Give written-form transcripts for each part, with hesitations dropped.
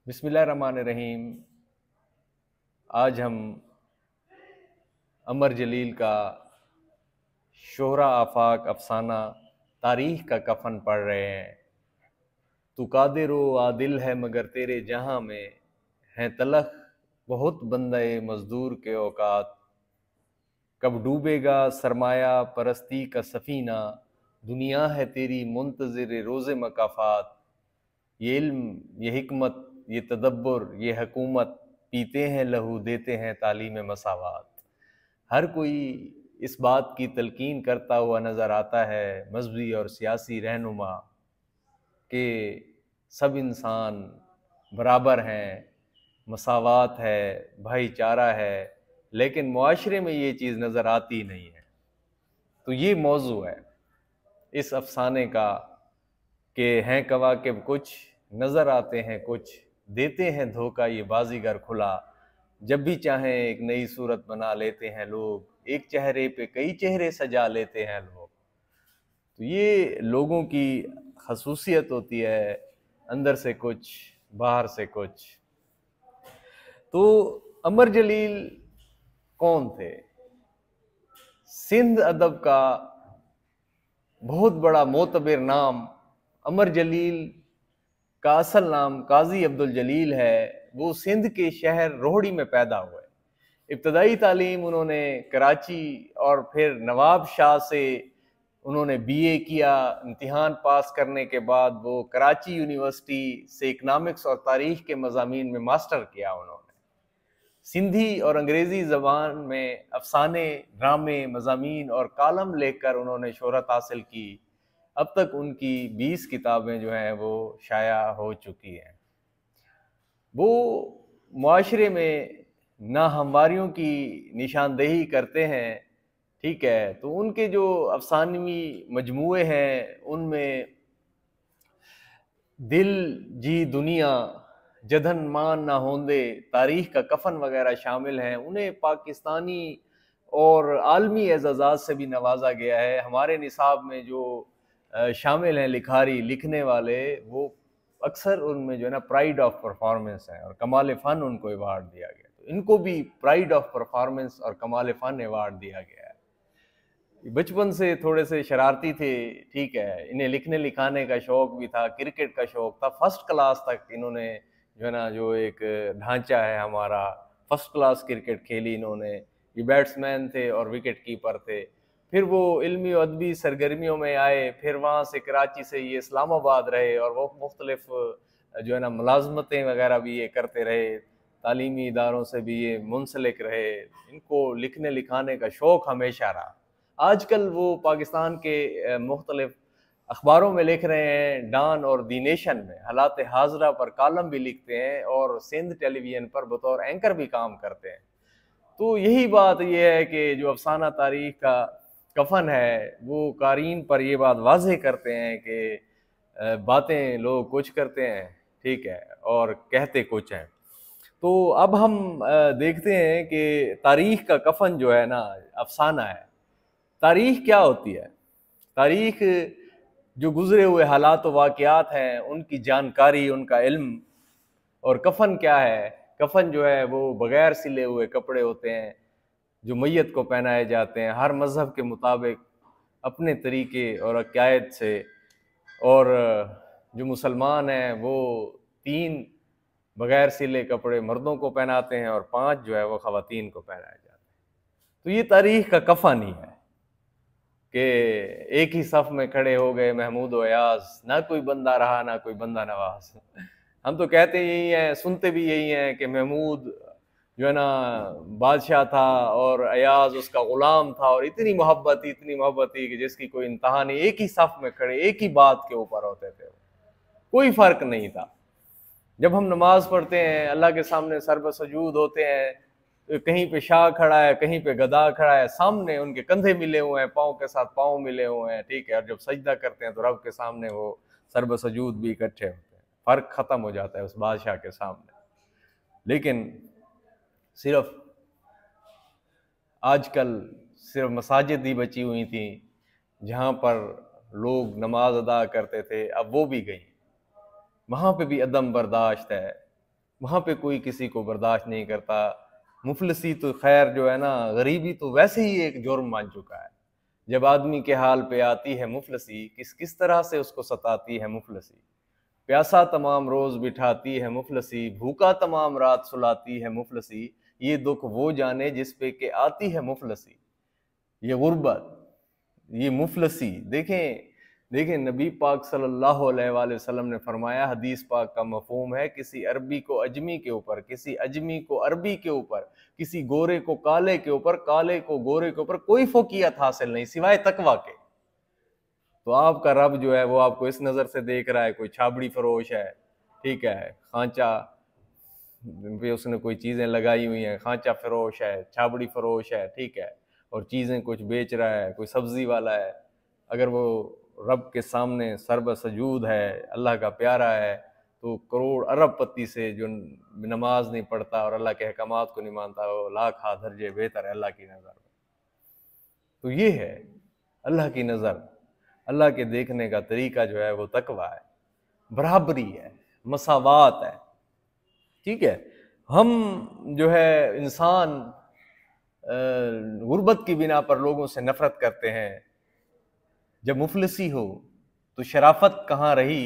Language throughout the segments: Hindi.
बिस्मिल्लाहिर्रहमानिर्रहीम। आज हम अमर जलील का शोहरा आफाक अफसाना तारीख का कफन पढ़ रहे हैं। तू कादिर व आदिल है मगर तेरे जहां में हैं तलख बहुत बंदे मजदूर के औकात। कब डूबेगा सरमाया परस्ती का सफीना, दुनिया है तेरी मुंतज़िर रोज़े मकाफात। ये इल्म, ये हिकमत, ये तदब्बुर, ये हुकूमत, पीते हैं लहू देते हैं तालीम मसावात। हर कोई इस बात की तलकीन करता हुआ नज़र आता है, मजहबी और सियासी रहनुमा, कि सब इंसान बराबर हैं, मसावात है, भाईचारा है, लेकिन मुआशरे में ये चीज़ नज़र आती नहीं है। तो ये मौजू है इस अफसाने का कि हैं कवाकिब कुछ, नज़र आते हैं कुछ, देते हैं धोखा ये बाजीगर खुला। जब भी चाहें एक नई सूरत बना लेते हैं लोग, एक चेहरे पे कई चेहरे सजा लेते हैं लोग। तो ये लोगों की खसूसियत होती है, अंदर से कुछ बाहर से कुछ। तो अमर जलील कौन थे? सिंध अदब का बहुत बड़ा मोतबर नाम अमर जलील का असल नाम काजी अब्दुल जलील है। वो सिंध के शहर रोहड़ी में पैदा हुए। इब्तदाई तालीम उन्होंने कराची और फिर नवाब शाह से उन्होंने बीए किया। इम्तिहान पास करने के बाद वो कराची यूनिवर्सिटी से इकनॉमिक्स और तारीख के मज़ामीन में मास्टर किया उन्होंने। सिंधी और अंग्रेज़ी ज़बान में अफसाने, ड्रामे, मज़ामीन और कालम लेकर उन्होंने शोहरत हासिल की। अब तक उनकी 20 किताबें जो हैं वो शाया हो चुकी हैं। वो मुआशरे में नाहमवारियों की निशानदेही करते हैं, ठीक है। तो उनके जो अफसानवी मजमूए हैं उनमें दिल जी दुनिया, जधन मान ना होंदे, तारीख का कफन वगैरह शामिल हैं। उन्हें पाकिस्तानी और आलमी एजाज़ात से भी नवाजा गया है। हमारे निसाब में जो शामिल हैं लिखारी लिखने वाले, वो अक्सर उनमें जो है ना प्राइड ऑफ परफॉर्मेंस है और कमाल फ़न उनको अवार्ड दिया गया। तो इनको भी प्राइड ऑफ परफॉर्मेंस और कमाल फ़न अवार्ड दिया गया है। बचपन से थोड़े से शरारती थे, ठीक है। इन्हें लिखने लिखाने का शौक भी था, क्रिकेट का शौक था। फर्स्ट क्लास तक इन्होंने जो है ना, जो एक ढांचा है हमारा, फर्स्ट क्लास क्रिकेट खेली इन्होंने। ये बैट्समैन थे और विकेट कीपर थे। फिर वो इल्मी और अदबी सरगर्मियों में आए। फिर वहाँ से कराची से ये इस्लामाबाद रहे और वो मुख्तलिफ जो है ना मुलाजमतें वगैरह भी ये करते रहे। तालीमी इदारों से भी ये मुंसलिक रहे। इनको लिखने लिखाने का शौक हमेशा रहा। आजकल वो पाकिस्तान के मुख्तलिफ अखबारों में लिख रहे हैं, डॉन और दी नेशन में हालात हाजरा पर कालम भी लिखते हैं और सिंध टेलीविज़न पर बतौर एंकर भी काम करते हैं। तो यही बात ये है कि जो अफसाना तारीख का कफन है, वो कारीन पर ये बात वाज़ेह करते हैं कि बातें लोग कुछ करते हैं, ठीक है, और कहते कुछ हैं। तो अब हम देखते हैं कि तारीख का कफन जो है ना, अफसाना है। तारीख क्या होती है? तारीख जो गुज़रे हुए हालात व वाक़यात हैं, उनकी जानकारी, उनका इल्म। और कफ़न क्या है? कफ़न जो है वो बग़ैर सिले हुए कपड़े होते हैं जो मय्यत को पहनाए जाते हैं, हर मज़हब के मुताबिक अपने तरीके और अक़ायद से। और जो मुसलमान हैं वो 3 बग़ैर सिले कपड़े मर्दों को पहनाते हैं और 5 जो है वो ख़वातीन को पहनाए जाते हैं। तो ये तारीख़ का कफ़न ही है कि एक ही सफ़ में खड़े हो गए महमूद व अयाज़, ना कोई बंदा रहा ना कोई बंदा नवाज़। हम तो कहते यही हैं, सुनते भी यही हैं कि महमूद जो है ना बादशाह था और अयाज़ उसका ग़ुलाम था, और इतनी मोहब्बत थी कि जिसकी कोई इंतहा नहीं। एक ही सफ़ में खड़े, एक ही बात के ऊपर होते थे, कोई फ़र्क नहीं था। जब हम नमाज़ पढ़ते हैं, अल्लाह के सामने सरबसजूद होते हैं, कहीं पे शाह खड़ा है, कहीं पे गधा खड़ा है, सामने उनके कंधे मिले हुए हैं, पाँव के साथ पाँव मिले हुए हैं, ठीक है। और जब सजदा करते हैं तो रब के सामने वो सरबसजूद भी इकट्ठे होते हैं। फ़र्क ख़त्म हो जाता है उस बादशाह के सामने। लेकिन सिर्फ आजकल सिर्फ मसाजिद ही बची हुई थी जहाँ पर लोग नमाज अदा करते थे, अब वो भी गई। वहाँ पे भी अदम बर्दाश्त है। वहाँ पे कोई किसी को बर्दाश्त नहीं करता। मुफलसी तो खैर जो है ना, गरीबी तो वैसे ही एक जुर्म मान चुका है। जब आदमी के हाल पे आती है मुफलसी, किस किस तरह से उसको सताती है मुफलसी। प्यासा तमाम रोज बिठाती है मुफलसी, भूखा तमाम रात सुलाती है मुफलसी, ये दुख वो जाने जिस पे के आती है मुफलसी। ये गुर्बत, ये मुफलसी, देखें देखें नबी पाक सल्लल्लाहु अलैहि वसल्लम ने फरमाया, हदीस पाक का मफहूम है, किसी अरबी को अजमी के ऊपर, किसी अजमी को अरबी के ऊपर, किसी गोरे को काले के ऊपर, काले को गोरे के ऊपर कोई फोकियत हासिल नहीं सिवाय तकवा के। तो आपका रब जो है वो आपको इस नज़र से देख रहा है, कोई छाबड़ी फरोश है, ठीक है, खांचा पे उसने कोई चीज़ें लगाई हुई हैं, खांचा फरोश है, छाबड़ी फरोश है, ठीक है, और चीज़ें कुछ बेच रहा है, कोई सब्जी वाला है। अगर वो रब के सामने सरब सजूद है, अल्लाह का प्यारा है, तो करोड़ अरब पति से जो नमाज नहीं पढ़ता और अल्लाह के अहकामात को नहीं मानता, वो लाख हाथ दर्जे बेहतर है अल्लाह की नज़र में। तो ये है अल्लाह की नज़र, अल्लाह के देखने का तरीका जो है वो तकवा है, बराबरी है, मसावात है, ठीक है। हम जो है इंसान गुर्बत की बिना पर लोगों से नफरत करते हैं। जब मुफलिसी हो तो शराफत कहाँ रही,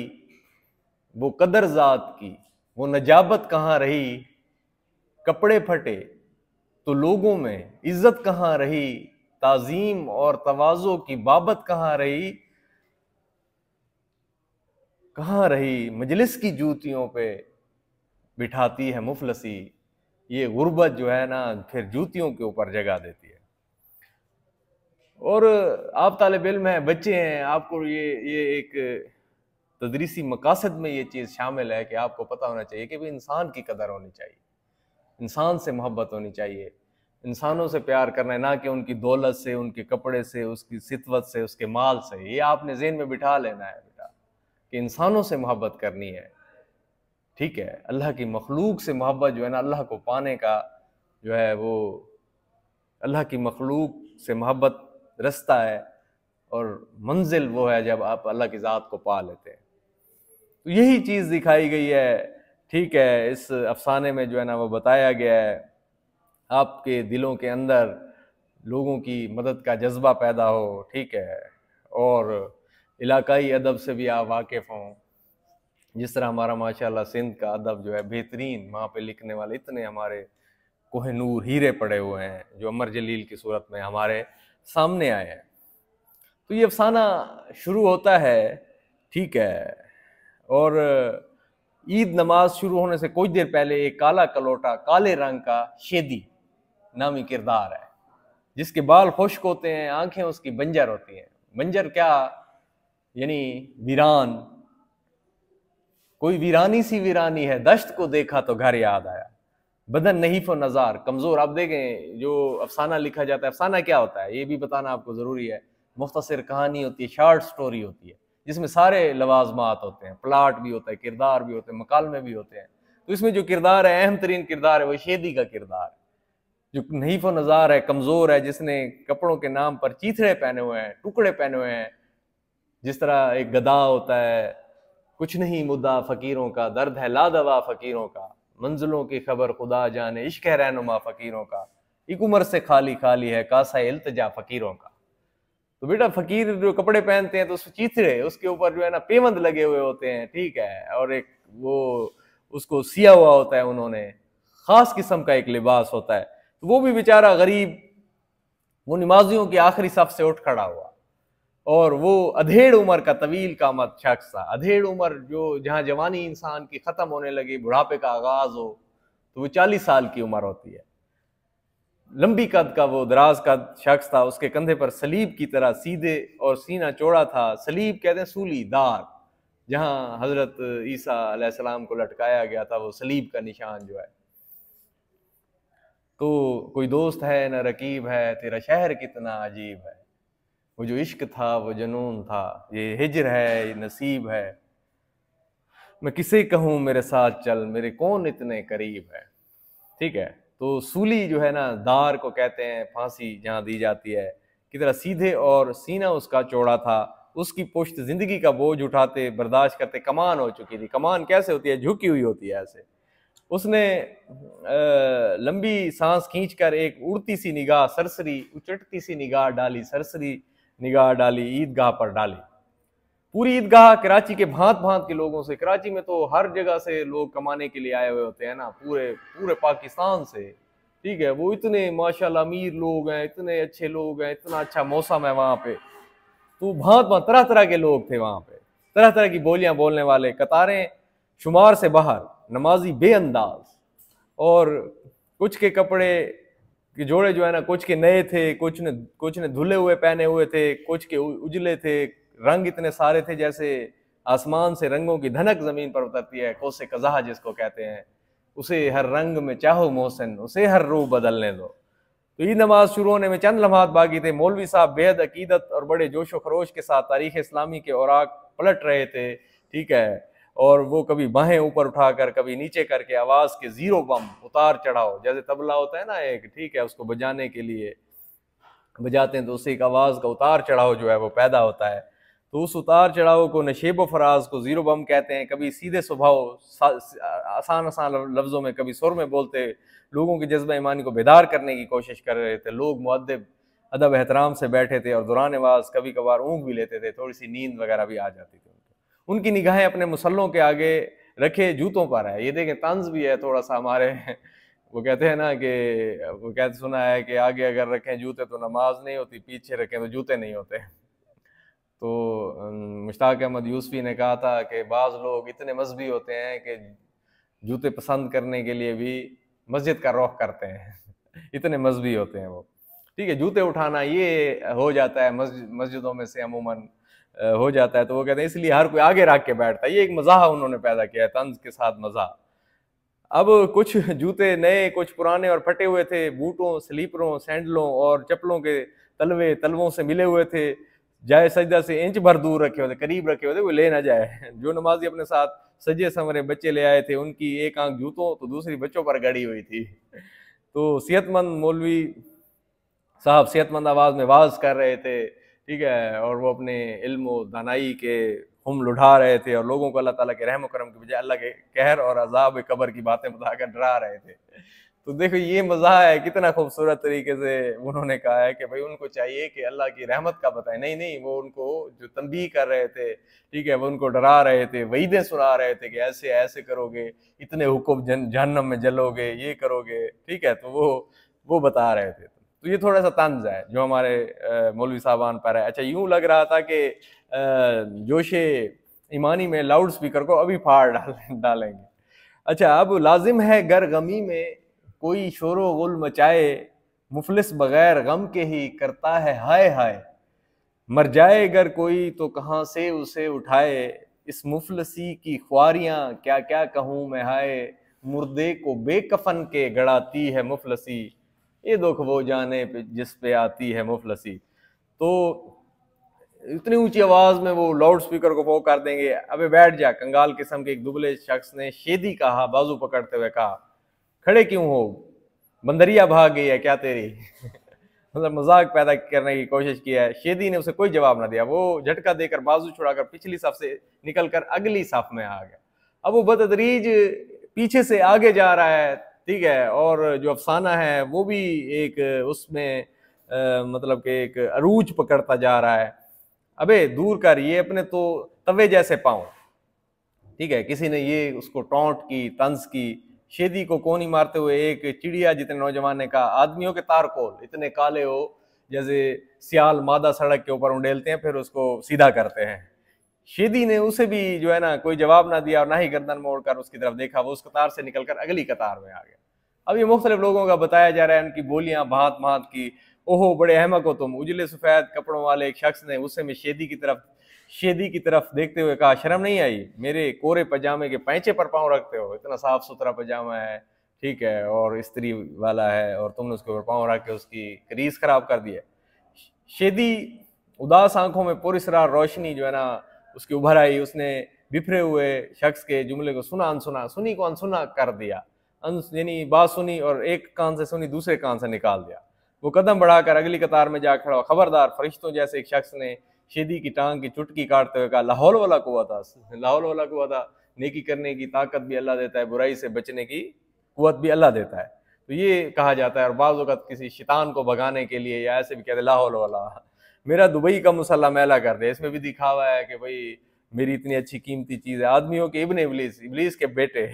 वो कदर ज़ात की, वो नजाबत कहाँ रही, कपड़े फटे तो लोगों में इज्जत कहाँ रही, ताजीम और तवाज़ो की बाबत कहाँ रही, कहाँ रही, मजलिस की जूतियों पे बिठाती है मुफलसी। ये गुर्बत जो है ना फिर जूतियों के ऊपर जगह देती है। और आप तालिब इल्म हैं, बच्चे हैं, आपको ये एक तदरीसी मकासद में ये चीज़ शामिल है कि आपको पता होना चाहिए कि भाई इंसान की कदर होनी चाहिए, इंसान से मोहब्बत होनी चाहिए, इंसानों से प्यार करना है, ना कि उनकी दौलत से, उनके कपड़े से, उसकी सितवत से, उसके माल से। ये आपने ज़हन में बिठा लेना है बेटा कि इंसानों से मोहब्बत करनी है, ठीक है। अल्लाह की मखलूक से मोहब्बत जो है ना, अल्लाह को पाने का जो है वो अल्लाह की मखलूक से मोहब्बत रास्ता है, और मंजिल वो है जब आप अल्लाह की ज़ात को पा लेते हैं। तो यही चीज़ दिखाई गई है, ठीक है। इस अफसाने में जो है ना वो बताया गया है, आपके दिलों के अंदर लोगों की मदद का जज्बा पैदा हो, ठीक है, और इलाकाई अदब से भी आप वाकिफ़ हों। जिस तरह हमारा माशाल्लाह सिंध का अदब जो है बेहतरीन, वहाँ पे लिखने वाले इतने हमारे कोहिनूर हीरे पड़े हुए हैं जो अमर जलील की सूरत में हमारे सामने आए हैं। तो ये अफसाना शुरू होता है, ठीक है, और ईद नमाज शुरू होने से कुछ देर पहले एक काला कलोटा, काले रंग का शेदी नामी किरदार है, जिसके बाल खुश्क होते हैं, आंखें उसकी बंजर होती हैं। बंजर क्या, यानी वीरान, कोई वीरानी सी वीरानी है, दश्त को देखा तो घर याद आया, बदन नहीफ व नज़ार, कमज़ोर। आप देखें जो अफसाना लिखा जाता है, अफसाना क्या होता है ये भी बताना आपको ज़रूरी है। मुख्तसर कहानी होती है, शॉर्ट स्टोरी होती है, जिसमें सारे लवाजमात होते हैं, प्लाट भी होता है, किरदार भी होते हैं, मकालमे भी होते हैं। तो इसमें जो किरदार है, अहम तरीन किरदार है, वो शेदी का किरदार है, जो नहीफ व नज़ार है, कमज़ोर है, जिसने कपड़ों के नाम पर चीथड़े पहने हुए हैं, टुकड़े पहने हुए हैं। जिस तरह एक गदा होता है, कुछ नहीं मुद्दा फ़कीरों का, दर्द है लादवा फ़कीरों का, मंजिलों की खबर खुदा जाने, इश्क है रहनुमा फ़कीरों का, एक उम्र से खाली खाली है कासा इल्तिजा फ़कीरों का। तो बेटा फ़कीर जो कपड़े पहनते हैं तो चीथड़े, उसके ऊपर जो है ना पेवंद लगे हुए होते हैं, ठीक है, और एक वो उसको सिया हुआ होता है, उन्होंने ख़ास किस्म का एक लिबास होता है। तो वो भी बेचारा गरीब, वो नमाजियों की आखिरी सफ से उठ खड़ा हुआ, और वो अधेड़ उम्र का तवील कामत शख्स था। अधेड़ उम्र जो जहाँ जवानी इंसान की ख़त्म होने लगी, बुढ़ापे का आगाज़ हो, तो वो 40 साल की उम्र होती है। लंबी कद का वो दराज का शख्स था, उसके कंधे पर सलीब की तरह सीधे और सीना चौड़ा था। सलीब कहते हैं सूली दार, जहाँ हजरत ईसा अलैहिस्सलाम को लटकाया गया था, वो सलीब का निशान जो है। तो कोई दोस्त है न रकीब है, तेरा शहर कितना अजीब है, वो जो इश्क था वो जुनून था, ये हिजर है ये नसीब है, मैं किसे कहूँ मेरे साथ चल, मेरे कौन इतने करीब है, ठीक है। तो सूली जो है ना, दार को कहते हैं, फांसी जहाँ दी जाती है, की तरह सीधे और सीना उसका चौड़ा था। उसकी पुश्त जिंदगी का बोझ उठाते बर्दाश्त करते कमान हो चुकी थी। कमान कैसे होती है, झुकी हुई होती है ऐसे। उसने लंबी सांस खींचकर एक उड़ती सी निगाह सरसरी, उचटती सी निगाह डाली, सरसरी निगाह डाली, ईदगाह पर डाली। पूरी ईदगाह कराची के भांत भांत के लोगों से, कराची में तो हर जगह से लोग कमाने के लिए आए हुए होते हैं ना, पूरे पूरे पाकिस्तान से, ठीक है। वो इतने माशाल्लाह अमीर लोग हैं, इतने अच्छे लोग हैं, इतना अच्छा मौसम है वहां पे, तो भांत भांत तरह तरह के लोग थे वहां पे, तरह तरह की बोलियां बोलने वाले, कतारें शुमार से बाहर, नमाजी बेअंदाज, और कुछ के कपड़े के जोड़े जो है ना, कुछ के नए थे, कुछ ने धुले हुए पहने हुए थे, कुछ के उजले थे, रंग इतने सारे थे जैसे आसमान से रंगों की धनक जमीन पर उतरती है, कोसे कज़ाह जिसको कहते हैं, उसे हर रंग में चाहो मोहसिन, उसे हर रूह बदलने दो। तो ईद नमाज शुरू होने में चंद लम्हात बाकी थे। मौलवी साहब बेहद अकीदत और बड़े जोशो खरोश के साथ तारीख इस्लामी के औराक पलट रहे थे, ठीक है। और वो कभी बाहें ऊपर उठाकर, कभी नीचे करके आवाज के जीरो बम, उतार चढ़ाव, जैसे तबला होता है ना एक, ठीक है, उसको बजाने के लिए बजाते हैं तो उससे एक आवाज का उतार चढ़ाव जो है वो पैदा होता है। तो उस उतार चढ़ाव को, नशेब व फराज को जीरो बम कहते हैं। कभी सीधे स्वभाव आसान आसान लफ्जों में, कभी सुर में बोलते, लोगों के जज्बा ईमानी को बेदार करने की कोशिश कर रहे थे। लोग मुअद्दिब अदब एहतराम से बैठे थे और दौरान नवाज कभी कभार ऊँग भी लेते थे, थोड़ी सी नींद वगैरह भी आ जाती थी उनको। उनकी निगाहें अपने मुसल्लों के आगे रखे जूतों पर है। ये देखें, तंज भी है थोड़ा सा हमारे वो कहते हैं ना कि, वो कहते सुना है कि आगे अगर रखें जूते तो नमाज नहीं होती, पीछे रखें तो जूते नहीं होते। तो मुश्ताक अहमद यूसुफी ने कहा था कि बाज़ लोग इतने मजहबी होते हैं कि जूते पसंद करने के लिए भी मस्जिद का रुख करते हैं इतने मजहबी होते हैं वो, ठीक है। जूते उठाना ये हो जाता है मस्जिदों में से अमूमन हो जाता है, तो वो कहते हैं इसलिए हर कोई आगे रख के बैठता है। ये एक मज़ाह उन्होंने पैदा किया है, तंज के साथ मज़ाह। अब कुछ जूते नए, कुछ पुराने और फटे हुए थे, बूटों, स्लीपरों, सैंडलों और चप्पलों के तलवों से मिले हुए थे, जाए सजदा से इंच भर दूर रखे होते, करीब रखे होते, वो ले ना जाए। जो नमाजी अपने साथ सजे संवरे बच्चे ले आए थे, उनकी एक आंख जूतों तो दूसरी बच्चों पर गड़ी हुई थी। तो सेहतमंद मौलवी साहब सेहतमंद आवाज में वाज कर रहे थे, ठीक है, और वो अपने इल्म और दानाई के हम लुढ़ा रहे थे और लोगों को अल्लाह ताला के रहम करम के बजाय अल्लाह के कहर और अजाब कब्र की बातें बताकर डरा रहे थे। तो देखो ये मज़ा है, कितना खूबसूरत तरीके से उन्होंने कहा है कि भाई उनको चाहिए कि अल्लाह की रहमत का बताएं। नहीं नहीं, वो उनको जो तंबीह कर रहे थे, ठीक है, वो उनको डरा रहे थे, वईदें सुना रहे थे कि ऐसे ऐसे करोगे, इतने हुक्म जहन्नम में जलोगे, ये करोगे, ठीक है। तो वो बता रहे थे। तो ये थोड़ा सा तंज है जो हमारे मौलवी साहबान पर है। अच्छा, यूं लग रहा था कि जोशे ईमानी में लाउड स्पीकर को अभी फाड़ डालेंगे। अच्छा, अब लाजिम है गर गमी में कोई शोरो गुल मचाए, मुफलिस बगैर गम के ही करता है हाय हाय। मर जाए गर कोई तो कहाँ से उसे उठाए, इस मुफलसी की ख्वारियां क्या क्या कहूँ मैं हाय। मुर्दे को बेकफन के गड़ाती है मुफलसी, ये दुख वो जाने पे जिस पे आती है मुफलसी। तो इतनी ऊंची आवाज में वो लाउड स्पीकर को फोक कर देंगे। अबे बैठ जा, कंगाल किस्म के एक दुबले शख्स ने शेदी कहा, बाजू पकड़ते हुए कहा, खड़े क्यों हो, बंदरिया भाग गई है क्या तेरी मतलब मजाक पैदा करने की कोशिश किया है। शेदी ने उसे कोई जवाब ना दिया। वो झटका देकर बाजू छुड़ाकर पिछली सफ से निकलकर अगली सफ में आ गया। अब वो बतदरीज पीछे से आगे जा रहा है, ठीक है, और जो अफसाना है वो भी एक उसमें मतलब कि एक अरूज पकड़ता जा रहा है। अबे दूर कर, ये अपने तो तवे जैसे पाँव, ठीक है। किसी ने ये उसको टोंट की, तंज की। शेदी को कोनी मारते हुए एक चिड़िया जितने नौजवान ने कहा, आदमियों के तारकोल इतने काले हो जैसे सियाल मादा सड़क के ऊपर उंडेलते हैं फिर उसको सीधा करते हैं। शेदी ने उसे भी जो है ना कोई जवाब ना दिया और ना ही गर्दन मोड़कर उसकी तरफ देखा। वो उस कतार से निकलकर अगली कतार में आ गया। अब ये मुख्तलिफ लोगों का बताया जा रहा है, उनकी बोलियां भांत भांत की। ओहो बड़े अहमक हो तुम, उजले सफेद कपड़ों वाले एक शख्स ने उसे में शेदी की तरफ देखते हुए कहा, शर्म नहीं आई, मेरे कोरे पजामे के पैंचे पर पाँव रखते हो, इतना साफ सुथरा पजामा है, ठीक है, और इस्त्री वाला है, और तुमने उसके ऊपर पाँव रख के उसकी क्रीज खराब कर दिया। शेदी उदास आंखों में पुरस्रार रोशनी जो है ना उसकी उभर आई। उसने बिफरे हुए शख्स के जुमले को सुना अनसुना, सुनी को अनसुना कर दिया। यानी बात सुनी और एक कान से सुनी दूसरे कान से निकाल दिया। वो कदम बढ़ाकर अगली कतार में जा खड़ा। खबरदार, फरिश्तों जैसे एक शख्स ने शेदी की टांग की चुटकी काटते हुए कहा, लाहौल वाला कुव्वत नेकी करने की ताकत भी अल्लाह देता है, बुराई से बचने की कुव्वत भी अल्लाह देता है। तो ये कहा जाता है। और बाज़ वक़्त किसी शैतान को भगाने के लिए या ऐसे भी कहते हैं ला हौला वला मेरा दुबई का मुसल्ला मैला कर दे, इसमें भी दिखावा है कि भाई मेरी इतनी अच्छी कीमती चीज़ है। आदमियों के इब्न इब्लीस, इब्लीस के बेटे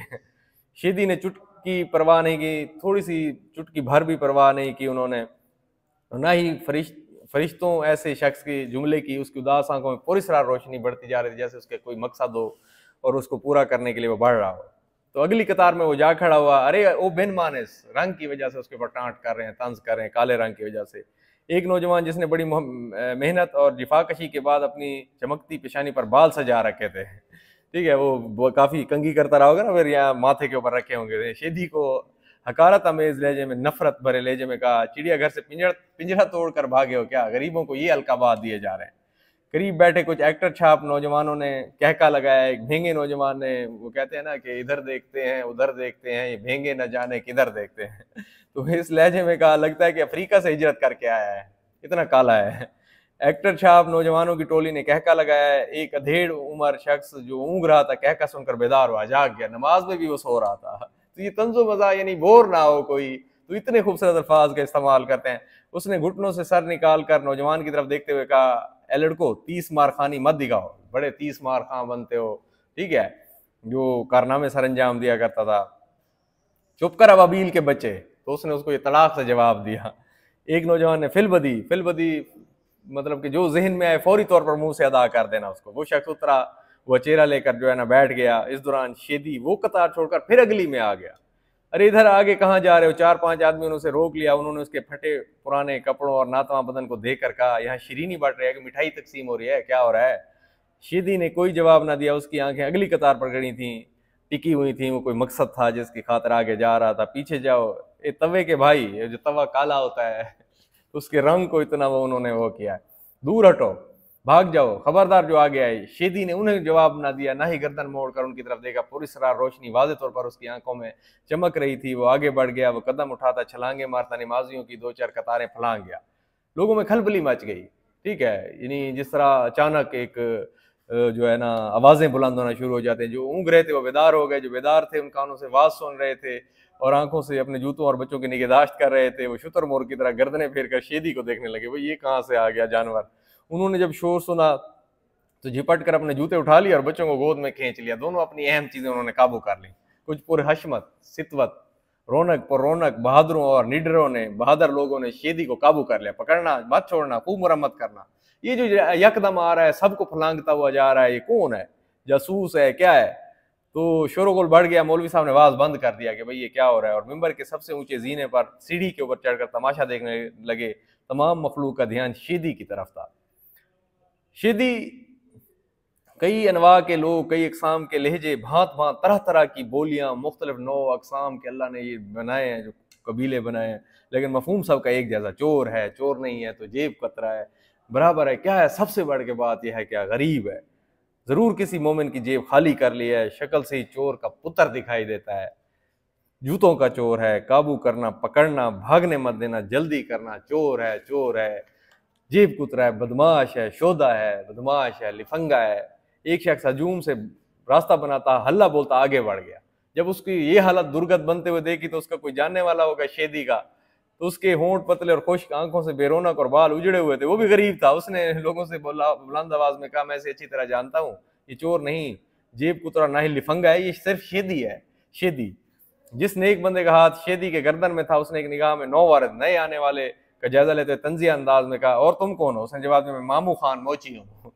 शेदी ने चुटकी परवाह नहीं की, थोड़ी सी चुटकी भर भी परवाह नहीं की उन्होंने, ना ही फरिश्तों ऐसे शख्स की जुमले की उसकी उदास आंखों में पूरी तरह रोशनी बढ़ती जा रही थी, जैसे उसके कोई मकसद हो और उसको पूरा करने के लिए वो बढ़ रहा हो। तो अगली कतार में वो जा खड़ा हुआ, अरे ओ बिन मानस, रंग की वजह से उसके ऊपर टांट कर रहे हैं, तंज कर रहे हैं, काले रंग की वजह से। एक नौजवान जिसने बड़ी मेहनत और जिफाकशी के बाद अपनी चमकती पेशानी पर बाल सजा रखे थे, ठीक है, वो काफी कंगी करता रहा होगा ना, फिर यहाँ माथे के ऊपर रखे होंगे। शेदी को हकारत अमेज लहजे में, नफरत भरे लहजे में कहा, चिड़िया घर से पिंजरा तोड़ कर भागे हो क्या? गरीबों को ये अलकाबात दिए जा रहे हैं। करीब बैठे कुछ एक्टर छाप नौजवानों ने कहका लगाया। एक भेंगे नौजवान ने, वो कहते हैं ना कि इधर देखते हैं उधर देखते हैं, ये भेंगे न जाने किधर देखते हैं तो इस लहजे में कहा, लगता है कि अफ्रीका से हिजरत करके आया है, इतना काला है। एक्टर छाप नौजवानों की टोली ने कहका लगाया है। एक अधेड़ उम्र शख्स जो ऊँग रहा था कहका सुनकर बेदार हुआ, जाग गया। नमाज में भी वो सो रहा था। तो ये तंजो मजा, यानी बोर ना हो कोई, तो इतने खूबसूरत अल्फाज का इस्तेमाल करते हैं। उसने घुटनों से सर निकाल कर नौजवान की तरफ देखते हुए कहा, ए लड़को 30 मार खानी मत दिखाओ, बड़े 30 मार खां बनते हो, ठीक है, जो कारनामे सर अंजाम दिया करता था। चुप कर अबाबील के बच्चे। तो उसने उसको ये तड़ाक से जवाब दिया। एक नौजवान ने फिलबदी मतलब कि जो जहन में आए फौरी तौर पर मुंह से अदा कर देना उसको। वो शख्स उतरा, वो चेहरा लेकर जो है ना बैठ गया। इस दौरान शेदी वो कतार छोड़कर फिर अगली में आ गया। अरे इधर आगे कहाँ जा रहे हो? 4-5 आदमियों ने उसे रोक लिया। उन्होंने उसके फटे पुराने कपड़ों और नातवा बदन को देख कर कहा, यहाँ शीरीनी बट रही है कि मिठाई तकसीम हो रही है, क्या हो रहा है? शेदी ने कोई जवाब ना दिया। उसकी आंखें अगली कतार पर गड़ी थी, टिकी हुई थी। वो कोई मकसद था जिसकी खातिर आगे जा रहा था। पीछे जाओ, ये तवे के भाई, ये जो तवा काला होता है उसके रंग को इतना उन्होंने वो किया है, दूर हटो, भाग जाओ, खबरदार जो आगे आए। शेदी ने उन्हें जवाब ना दिया, ना ही गर्दन मोड़कर उनकी तरफ देखा। पूरी तरह रोशनी वाज़े तौर पर उसकी आंखों में चमक रही थी। वो आगे बढ़ गया, वो कदम उठाता, छलांगे मारता नमाजियों की 2-4 कतारें फलांग गया। लोगों में खलबली मच गई, ठीक है, यानी जिस तरह अचानक एक जो है ना आवाज़ें बुलंद होना शुरू हो जाते हैं। जो ऊँग रहे थे वो बेदार हो गए, जो बेदार थे उन कानों से आवाज़ सुन रहे थे और आंखों से अपने जूतों और बच्चों की निगहदाश्त कर रहे थे। वो शुतुरमुर्ग की तरह गर्दनें फेर कर शेदी को देखने लगे, भाई ये कहाँ से आ गया जानवर। उन्होंने जब शोर सुना तो झिपट कर अपने जूते उठा लिए और बच्चों को गोद में खींच लिया। दोनों अपनी अहम चीजें उन्होंने काबू कर ली। कुछ पुरहशमत, सितवत, रौनक पर रौनक बहादुरों और निडरों ने, बहादुर लोगों ने शेदी को काबू कर लिया। पकड़ना मत छोड़ना, खूब मुरम्मत करना। ये जो यकदम आ रहा है, सबको फलांगता हुआ जा रहा है, ये कौन है? जासूस है, क्या है? तो शोरगुल बढ़ गया। मौलवी साहब ने आवाज बंद कर दिया कि भाई ये क्या हो रहा है, और मिंबर के सबसे ऊंचे जीने पर सीढ़ी के ऊपर चढ़कर तमाशा देखने लगे। तमाम मखलूक का ध्यान शेदी की तरफ था। शेदी, कई अनवा के लोग, कई अकसाम के लहजे, भांत भांत तरह तरह की बोलियां, मुख्तलिफ नौ अकसाम के अल्लाह ने ये बनाए हैं, जो कबीले बनाए हैं, लेकिन मफहूम सबका एक जैसा, चोर है, चोर नहीं है तो जेब कतरा है, बराबर है। क्या है? सबसे बढ़ के बात यह है क्या गरीब है, जरूर किसी मोमिन की जेब खाली कर ली है। शक्ल से ही चोर का पुत्र दिखाई देता है। जूतों का चोर है, काबू करना, पकड़ना, भागने मत देना, जल्दी करना। चोर है, चोर है, जेब कुतरा है, बदमाश है, शोधा है, बदमाश है, लिफंगा है। एक शख्स हजूम से रास्ता बनाता, हल्ला बोलता आगे बढ़ गया। जब उसकी ये हालत दुर्गत बनते हुए देखी तो उसका कोई जानने वाला होगा शेदी का, तो उसके होंठ पतले और खुश्क, आंखों से बेरोनक और बाल उजड़े हुए थे। वो भी गरीब था। उसने लोगों से बोला, बुलंद आवाज में कहा, मैं इसे अच्छी तरह जानता हूँ, ये चोर नहीं, जेब कुतरा, ना ही लिफंगा है, ये सिर्फ शेदी है। शेदी। जिसने एक बंदे का हाथ शेदी के गर्दन में था, उसने एक निगाह में 9 वारद नए आने वाले का जायजा लेते तंजिया अंदाज में कहा, और तुम कौन हो? उसने जवाब दिया, मैं मामू खान मोची हूँ।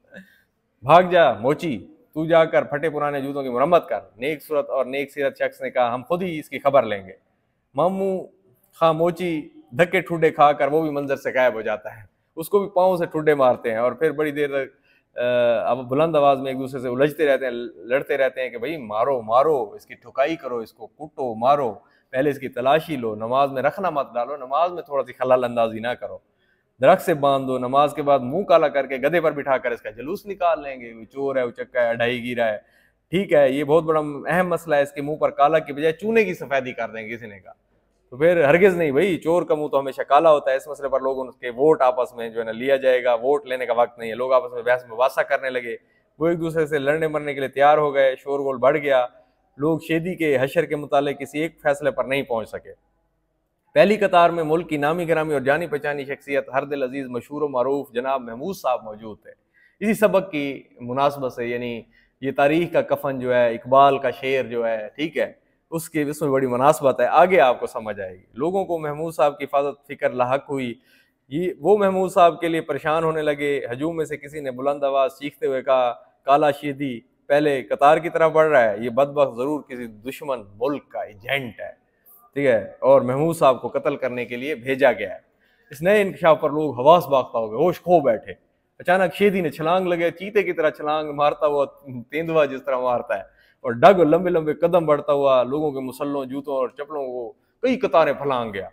भाग जा मोची, तू जाकर फटे पुराने जूतों की मुरम्मत कर। नेक सूरत और नेक सीरत शख्स ने कहा, हम खुद ही इसकी खबर लेंगे। मामू खां मोची धक्के ठुड्डे खाकर वो भी मंजर से गायब हो जाता है। उसको भी पाँव से ठुड्डे मारते हैं और फिर बड़ी देर तक अब बुलंद आवाज में एक दूसरे से उलझते रहते हैं, लड़ते रहते हैं कि भाई मारो मारो, इसकी ठुकाई करो, इसको कुटो मारो, पहले इसकी तलाशी लो, नमाज में रखना मत डालो, नमाज में थोड़ा सी खलाल अंदाजी ना करो, दरख्त से बांध दो, नमाज के बाद मुंह काला करके गधे पर बिठाकर इसका जलूस निकाल लेंगे। चोर है, उचक्का है, अढ़ाई गिरा है, ठीक है, ये बहुत बड़ा अहम मसला है। इसके मुंह पर काला की बजाय चूने की सफेदी कर देंगे किसी ने कहा, तो फिर हरगिज नहीं भाई, चोर का मुंह तो हमेशा काला होता है। इस मसले पर लोगों के वोट आपस में जो है ना लिया जाएगा, वोट लेने का वक्त नहीं है। लोग आपस में बहस मुबासा करने लगे, वो एक दूसरे से लड़ने मरने के लिए तैयार हो गए, शोरगोल बढ़ गया। लोग शेदी के हशर के मुतालिक किसी एक फैसले पर नहीं पहुंच सके। पहली कतार में मुल्क की नामी गिरामी और जानी पहचानी शख्सियत हर दिल अजीज मशहूर मारूफ जनाब महमूद साहब मौजूद थे। इसी सबक की मुनासबत से, यानी ये तारीख का कफन जो है, इकबाल का शेर जो है, ठीक है, उसके इसमें बड़ी मुनासबत है, आगे आपको समझ आएगी। लोगों को महमूद साहब की हिफाजत फिक्र लाहक हुई। ये वो महमूद साहब के लिए परेशान होने लगे। हजूम में से किसी ने बुलंद आवाज चीखते हुए कहा, काला शेदी पहले कतार की तरफ बढ़ रहा है, ये बदबख्त जरूर किसी दुश्मन मुल्क का एजेंट है, ठीक है, और महमूद साहब को कत्ल करने के लिए भेजा गया है। इस नए इंकशाफ पर लोग हवास बाख्ता हो गए, होश खो बैठे। अचानक शेदी ने छलांग लगे, चीते की तरह छलांग मारता हुआ, तेंदुआ जिस तरह मारता है, और डग लंबे लंबे कदम बढ़ता हुआ लोगों के मुसल्लों, जूतों और चप्पलों को कई कतारें फलांग गया।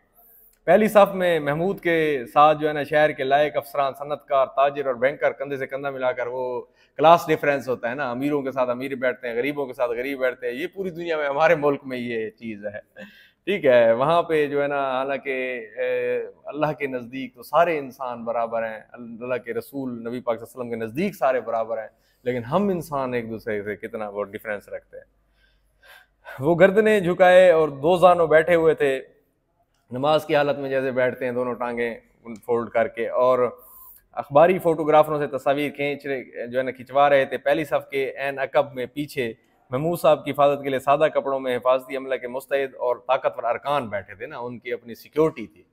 पहली सफ में महमूद के साथ जो है ना, शहर के लायक अफसरान, सनतकार, ताजिर और बैंकर कंधे से कंधा मिलाकर, वो क्लास डिफरेंस होता है ना, अमीरों के साथ अमीर बैठते हैं, गरीबों के साथ गरीब बैठते हैं, ये पूरी दुनिया में, हमारे मुल्क में ये चीज़ है, ठीक है। वहाँ पे जो है ना, हालांकि अल्लाह के नज़दीक तो सारे इंसान बराबर हैं, अल्लाह के रसूल नबी पाक सल्लल्लाहु अलैहि वसल्लम के नज़दीक सारे बराबर हैं, लेकिन हम इंसान एक दूसरे से कितना वो डिफरेंस रखते हैं। वो गर्दनें झुकाए और दो जानों बैठे हुए थे, नमाज की हालत में जैसे बैठते हैं, दोनों टांगें फोल्ड करके, और अखबारी फोटोग्राफरों से तस्वीर जो है ना खिंचवा रहे थे। पहली सफ के एन अकब में पीछे महमूद साहब की हिफाजत के लिए सादा कपड़ों में हिफाजती अमला के मुस्तैद और ताकतवर अरकान बैठे थे ना, उनकी अपनी सिक्योरिटी थी।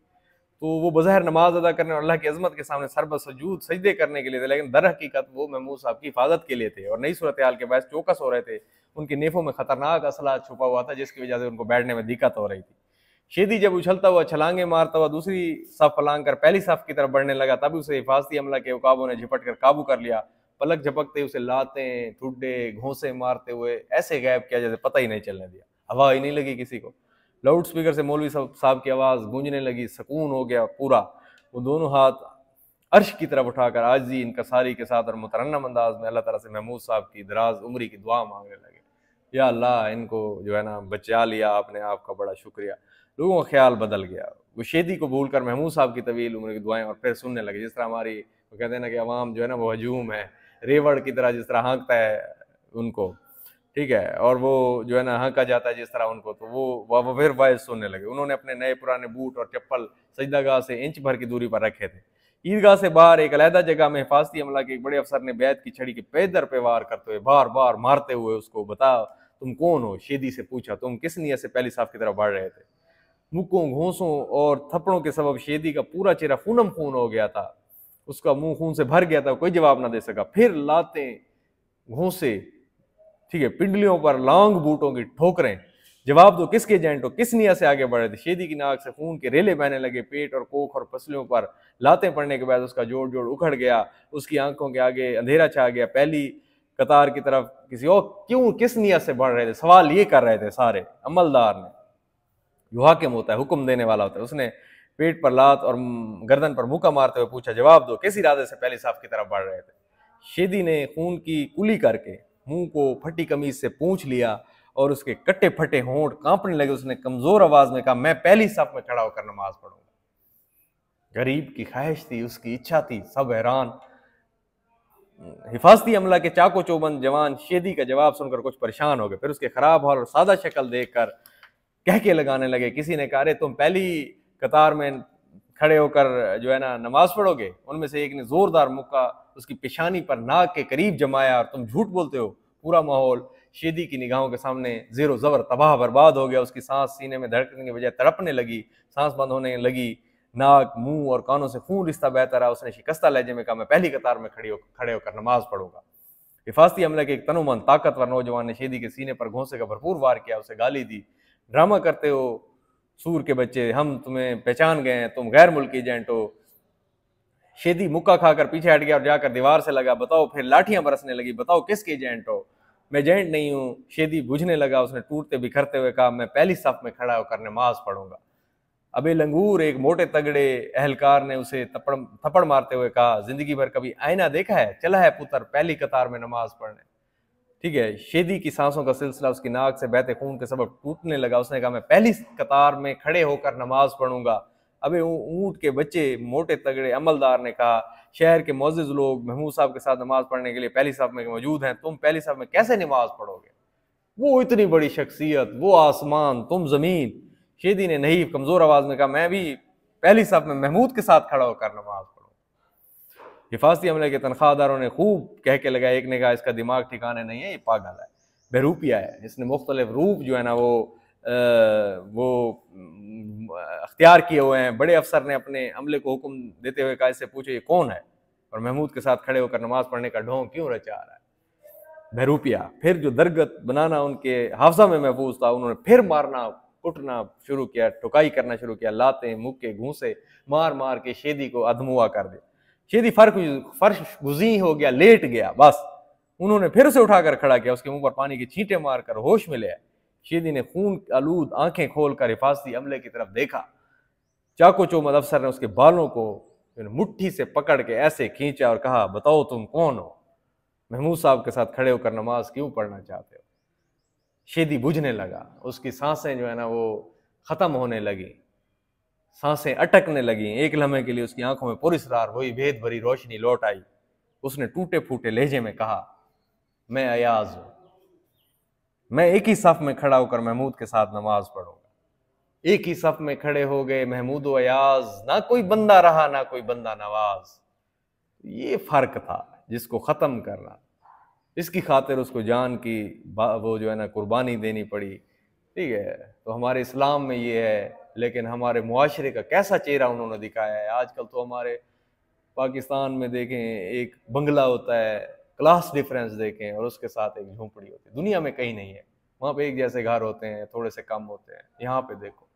तो वो बज़ाहिर नमाज अदा करने और अल्लाह की अजमत के सामने सरबसजूद सजदे करने के लिए थे, लेकिन दर हकीकत वो महमूद साहब की हिफाजत के लिए थे और नई सूरत हाल के बायस चौकस हो रहे थे। उनके नेफों में खतरनाक असला छुपा हुआ था, जिसकी वजह से उनको बैठने में दिक्कत हो रही थी। शेदी जब उछलता हुआ, छलांगे मारता हुआ दूसरी सफ फलांग कर पहली सफ की तरफ बढ़ने लगा, तभी उसे हिफाजती अमला के उकाबों ने झपट कर काबू कर लिया। पलक झपकते उसे लाते, ठुड्डे, घोंसे मारते हुए ऐसे गायब किया जैसे पता ही नहीं चलने दिया, हवा ही नहीं लगी किसी को। लाउड स्पीकर से मौलवी साहब की आवाज़ गूंजने लगी, सुकून हो गया पूरा। वो दोनों हाथ अर्श की तरफ उठाकर आजी इनकसारी के साथ और मुतरन्नम अंदाज में अल्लाह ताला से महमूद साहब की दराज उम्री की दुआ मांगने लगे। या अल्लाह, इनको जो है ना बचा लिया आपने, आपका बड़ा शुक्रिया। लोगों का ख्याल बदल गया। वो शेदी को भूल कर महमूद साहब की तवील उम्र की दुआएं और फिर सुनने लगे। जिस तरह हमारी वो कहते हैं ना कि अवाम जो है ना वो हजूम है, रेवड़ की तरह जिस तरह हाँकता है उनको, ठीक है, और वो जो है ना हाँका जाता है जिस तरह उनको, तो वो फिर वायस सुनने लगे। उन्होंने अपने नए पुराने बूट और चप्पल सजदागाह से इंच भर की दूरी पर रखे थे। ईदगाह से बाहर एक अलहदा जगह में हिफाजती अमला के एक बड़े अफसर ने बैत की छड़ी के पैदर पे वार करते हुए, बार बार मारते हुए उसको, बता तुम कौन हो, शेदी से पूछा, तुम किस नियत से पहली साफ की तरफ बढ़ रहे थे। मुक्कों, घोंसों और थप्पड़ों के सबब शेदी का पूरा चेहरा खूनम खून हो गया था, उसका मुंह खून से भर गया था, कोई जवाब ना दे सका। फिर लाते, घोंसे, ठीक है, पिंडलियों पर लांग बूटों की ठोकरें, जवाब दो किसके एजेंट हो, किस नियत से आगे बढ़े थे। शेदी की नाक से खून के रेले बहने लगे। पेट और कोख और पसलियों पर लातें पड़ने के बाद उसका जोड़ जोड़ उखड़ गया, उसकी आंखों के आगे अंधेरा छा गया। पहली कतार की तरफ किसी और क्यों, किस नियत से बढ़ रहे थे, सवाल ये कर रहे थे सारे। अमलदार ने, जो हाकिम होता है, हुक्म देने वाला होता है, उसने पेट पर लात और गर्दन पर मुक्का मारते हुए पूछा, जवाब दो किस इरादे से पहली साफ की तरफ बढ़ रहे थे। शेदी ने खून की कुली करके मुंह को फटी कमीज से पूंछ लिया और उसके कट्टे फटे होंठ कांपने लगे। उसने कमजोर आवाज में कहा, मैं पहली साफ में खड़ा होकर नमाज पढ़ूंगा। गरीब की ख्वाहिश थी, उसकी इच्छा थी, सब हैरान। हिफाजती अमला के चाको चौबंद जवान शेदी का जवाब सुनकर कुछ परेशान हो गए। फिर उसके खराब हाल और सादा शक्ल देखकर कह के लगाने लगे। किसी ने कहा, अरे तुम पहली कतार में खड़े होकर जो है ना नमाज पढ़ोगे। उनमें से एक ने जोरदार मुक्का उसकी पेशानी पर नाक के करीब जमाया, और तुम झूठ बोलते हो। पूरा माहौल शेदी की निगाहों के सामने जेरो जबर तबाह बर्बाद हो गया। उसकी सांस सीने में धड़कने की बजाय तड़पने लगी, सांस बंद होने लगी, नाक, मुंह और कानों से खून रिश्ता बहता रहा। उसने शिकस्ता लहजे में कहा, मैं पहली कतार में खड़े होकर नमाज पढ़ूंगा। हिफाजती अमले के एक तनुमंद ताकतवर नौजवान ने शेदी के सीने पर घोंसे का भरपूर वार किया, उसे गाली दी, ड्रामा करते हो सूर के बच्चे, हम तुम्हें पहचान गए हैं, तुम गैर मुल्की एजेंट हो। शेदी मुक्का खाकर पीछे हट गया और जाकर दीवार से लगा, बताओ। फिर लाठियां बरसने लगी, बताओ किसके एजेंट हो। मैं एजेंट नहीं हूँ। शेदी बुझने लगा। उसने टूटते बिखरते हुए कहा, मैं पहली सफ में खड़ा होकर नमाज पढ़ूंगा। अबे लंगूर, एक मोटे तगड़े एहलकार ने उसे थप्पड़ मारते हुए कहा, जिंदगी भर कभी आईना देखा है? चला है पुत्र पहली कतार में नमाज पढ़ने। ठीक है, शेदी की सांसों का सिलसिला उसकी नाक से बहते खून के सबब टूटने लगा। उसने कहा, मैं पहली कतार में खड़े होकर नमाज पढ़ूंगा। अबे ऊंट के बच्चे, मोटे तगड़े अमलदार ने कहा, शहर के मोअज़्ज़िज़ लोग महमूद साहब के साथ नमाज पढ़ने के लिए पहली साहब में मौजूद हैं, तुम पहली साहब में कैसे नमाज पढ़ोगे? वो इतनी बड़ी शख्सियत, वो आसमान, तुम जमीन। शेदी ने नहीं कमजोर आवाज में कहा, मैं भी पहली साहब में महमूद के साथ खड़ा होकर नमाज पढ़ूं। हिफाजती अमले के तनख्वाहदारों ने खूब कह के लगाया, एक ने कहा इसका दिमाग ठिकाने नहीं है, ये पागल है, बेरूपिया है, इसने मुख्तलिफ रूप जो है ना वो अख्तियार किए हुए हैं। बड़े अफसर ने अपने अमले को हुक्म देते हुए कहा, इससे पूछो ये कौन है और महमूद के साथ खड़े होकर नमाज पढ़ने का ढोंग क्यों रचा रहा है, बहरूपिया। फिर जो दरगत बनाना उनके हाफजा में महफूज था, उन्होंने फिर मारना कुटना शुरू किया, ठुकाई करना शुरू किया, लाते मुक्के घूसे मार मार के शेदी को अधमुआ कर दिया। शेदी फर्श गुजी हो गया, लेट गया। बस उन्होंने फिर से उठाकर खड़ा किया, उसके मुंह पर पानी की छींटे मारकर होश में ले आए। शेदी ने खून आलूद आंखें खोलकर हिफाजती अमले की तरफ देखा। चाको चौमद अफसर ने उसके बालों को मुट्ठी से पकड़ के ऐसे खींचा और कहा, बताओ तुम कौन हो, महमूद साहब के साथ खड़े होकर नमाज क्यों पढ़ना चाहते हो। शेदी बुझने लगा, उसकी सांसें जो है ना वो खत्म होने लगी, सांसें अटकने लगी। एक लम्हे के लिए उसकी आंखों में पुरस्रार वही भेद भरी रोशनी लौट आई। उसने टूटे फूटे लहजे में कहा, मैं अयाज हूं, मैं एक ही सफ में खड़ा होकर महमूद के साथ नमाज पढ़ूंगा। एक ही सफ में खड़े हो गए महमूद अयाज, ना कोई बंदा रहा ना कोई बंदा नवाज। ये फर्क था जिसको खत्म करना, इसकी खातिर उसको जान की वो जो है ना कुर्बानी देनी पड़ी। ठीक है, तो हमारे इस्लाम में ये है, लेकिन हमारे मुआशरे का कैसा चेहरा उन्होंने दिखाया है। आजकल तो हमारे पाकिस्तान में देखें, एक बंगला होता है, क्लास डिफरेंस देखें, और उसके साथ एक झोंपड़ी होती है। दुनिया में कहीं नहीं है, वहाँ पे एक जैसे घर होते हैं, थोड़े से कम होते हैं। यहाँ पे देखो,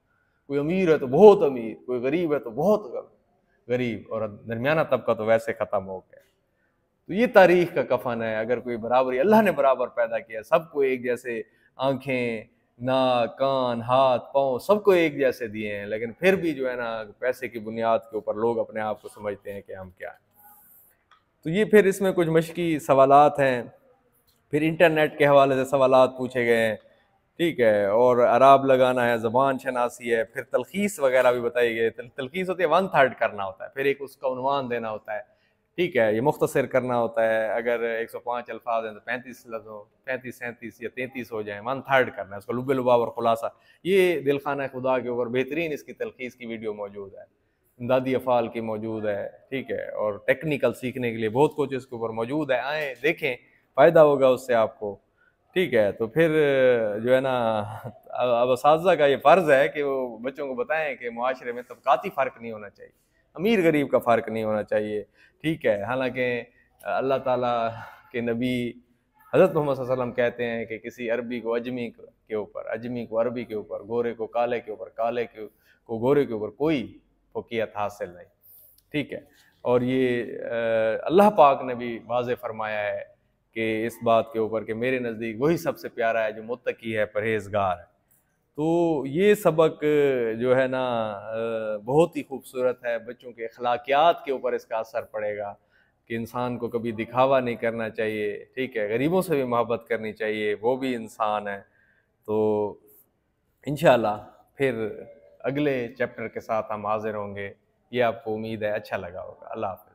कोई अमीर है तो बहुत अमीर, कोई गरीब है तो बहुत गरीब, और दरमियाना तबका तो वैसे खत्म हो गया। तो ये तारीख का कफन है। अगर कोई बराबरी, अल्लाह ने बराबर पैदा किया, सबको एक जैसे आंखें, नाक, कान, हाथ, पाँव सबको एक जैसे दिए हैं, लेकिन फिर भी जो है ना पैसे की बुनियाद के ऊपर लोग अपने आप को समझते हैं कि हम क्या हैं। तो ये फिर इसमें कुछ मशकी सवालात हैं। फिर इंटरनेट के हवाले से सवालात पूछे गए हैं, ठीक है, और अराब लगाना है, ज़बान शनासी है, फिर तलखीस वगैरह भी बताई गई। तलखीस होती है, 1/3 करना होता है, फिर एक उसका उन्वान देना होता है, ठीक है, ये मुख्तसर करना होता है। अगर 105 अल्फाज हैं तो 35 लफ्ज़ हो, 35, 37 या 33 हो जाए, 1/3 करना है उसका, लुबे लुबाब और खुलासा। ये दिलखाना खुदा के ऊपर बेहतरीन इसकी तलखीस की वीडियो मौजूद है, इमदादी अफ़ाल की मौजूद है, ठीक है, और टेक्निकल सीखने के लिए बहुत कुछ इसके ऊपर मौजूद है। आए देखें, फ़ायदा होगा उससे आपको, ठीक है। तो फिर जो है ना अब असातिज़ा का ये फ़र्ज़ है कि वो बच्चों को बताएं कि मुआशरे में तबक़ाती फ़र्क नहीं होना चाहिए, अमीर गरीब का फ़र्क नहीं होना चाहिए, ठीक है। हालांकि अल्लाह ताला के नबी हज़रत मोहम्मद सल्लल्लाहु अलैहि वसल्लम कहते हैं कि किसी अरबी को अजमी के ऊपर, अजमी को अरबी के ऊपर, गोरे को काले के ऊपर, काले को गोरे के ऊपर कोई फ़ौक़ियत हासिल नहीं, ठीक है। और ये अल्लाह पाक ने भी वाज़ेह फरमाया है कि इस बात के ऊपर कि मेरे नज़दीक वही सबसे प्यारा है जो मुत्तकी है, परहेज़गार है। तो ये सबक जो है ना बहुत ही खूबसूरत है। बच्चों के अखलाकियात के ऊपर इसका असर पड़ेगा कि इंसान को कभी दिखावा नहीं करना चाहिए, ठीक है, गरीबों से भी मोहब्बत करनी चाहिए, वो भी इंसान है। तो इंशाअल्लाह फिर अगले चैप्टर के साथ हम हाज़िर होंगे। ये आपको उम्मीद है अच्छा लगा होगा। अल्लाह हाफ़िज़।